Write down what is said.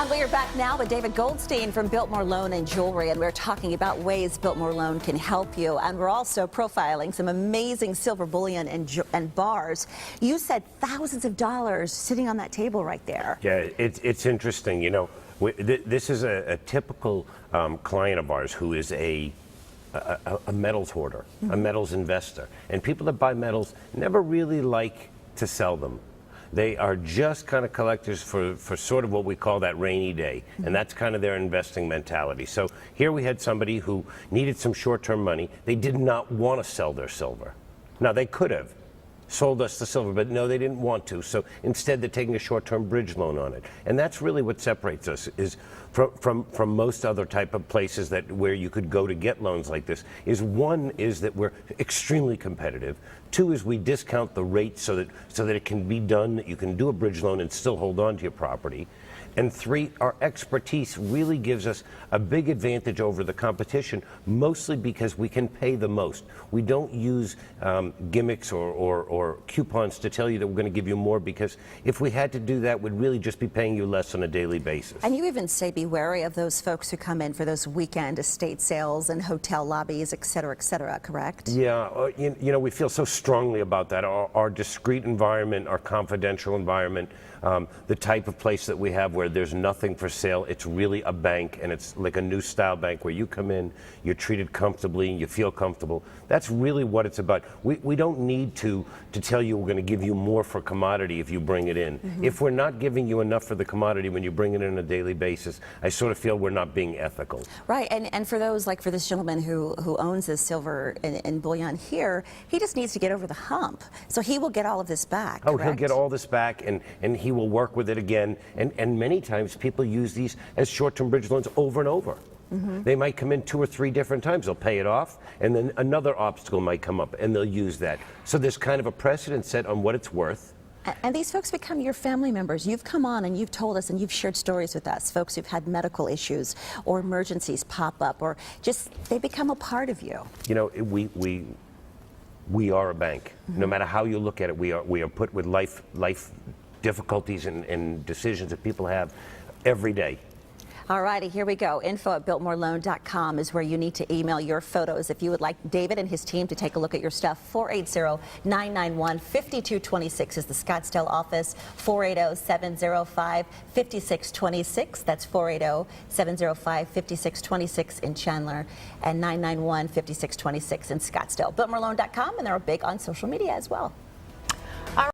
And we are back now with David Goldstein from Biltmore Loan and Jewelry, and we're talking about ways Biltmore Loan can help you. And we're also profiling some amazing silver bullion and bars. You said thousands of dollars sitting on that table right there. Yeah, it's interesting. You know, this is a typical client of ours who is a metals hoarder, a metals investor. And people that buy metals never really like to sell them. They are just kind of collectors for sort of what we call that rainy day. And that's kind of their investing mentality. So here we had somebody who needed some short-term money. They did not want to sell their silver. Now, they could have sold us the silver, but no, they didn't want to. So instead, they're taking a short-term bridge loan on it. And that's really what separates us is from most other type of places where you could go to get loans like this. Is one is that we're extremely competitive. Two is we discount the rate so that it can be done, that you can do a bridge loan and still hold on to your property. And three, our expertise really gives us a big advantage over the competition, mostly because we can pay the most. We don't use gimmicks or coupons to tell you that we're going to give you more, because if we had to do that, we'd really just be paying you less on a daily basis. And you even say be wary of those folks who come in for those weekend estate sales and hotel lobbies, et cetera, correct? Yeah, you know, we feel so strongly about that. Our discreet environment, our confidential environment, the type of place that we have where there's nothing for sale. It's really a bank, and it's like a new style bank where you come in, you're treated comfortably, and you feel comfortable. That's really what it's about. We don't need to tell you we're going to give you more for commodity if you bring it in. If we're not giving you enough for the commodity when you bring it in on a daily basis, I sort of feel we're not being ethical. Right, and for those, like for this gentleman who owns this silver and bullion here, he just needs to get over the hump. So he will get all of this back, Oh, correct? He'll get all this back, and he will work with it again. And many times people use these as short-term bridge loans over and over. They might come in 2 or 3 different times. They'll pay it off, and then another obstacle might come up, and they'll use that. So there's kind of a precedent set on what it's worth. And these folks become your family members. You've come on and you've told us and you've shared stories with us, folks who've had medical issues or emergencies pop up, or just they become a part of you. You know, we are a bank. No matter how you look at it, we are put with life difficulties and decisions that people have every day. All righty, here we go. info@biltmoreloan.com is where you need to email your photos if you would like David and his team to take a look at your stuff. 480-991-5226 is the Scottsdale office. 480-705-5626. That's 480-705-5626 in Chandler, and 991-5626 in Scottsdale. Biltmoreloan.com, and they're big on social media as well.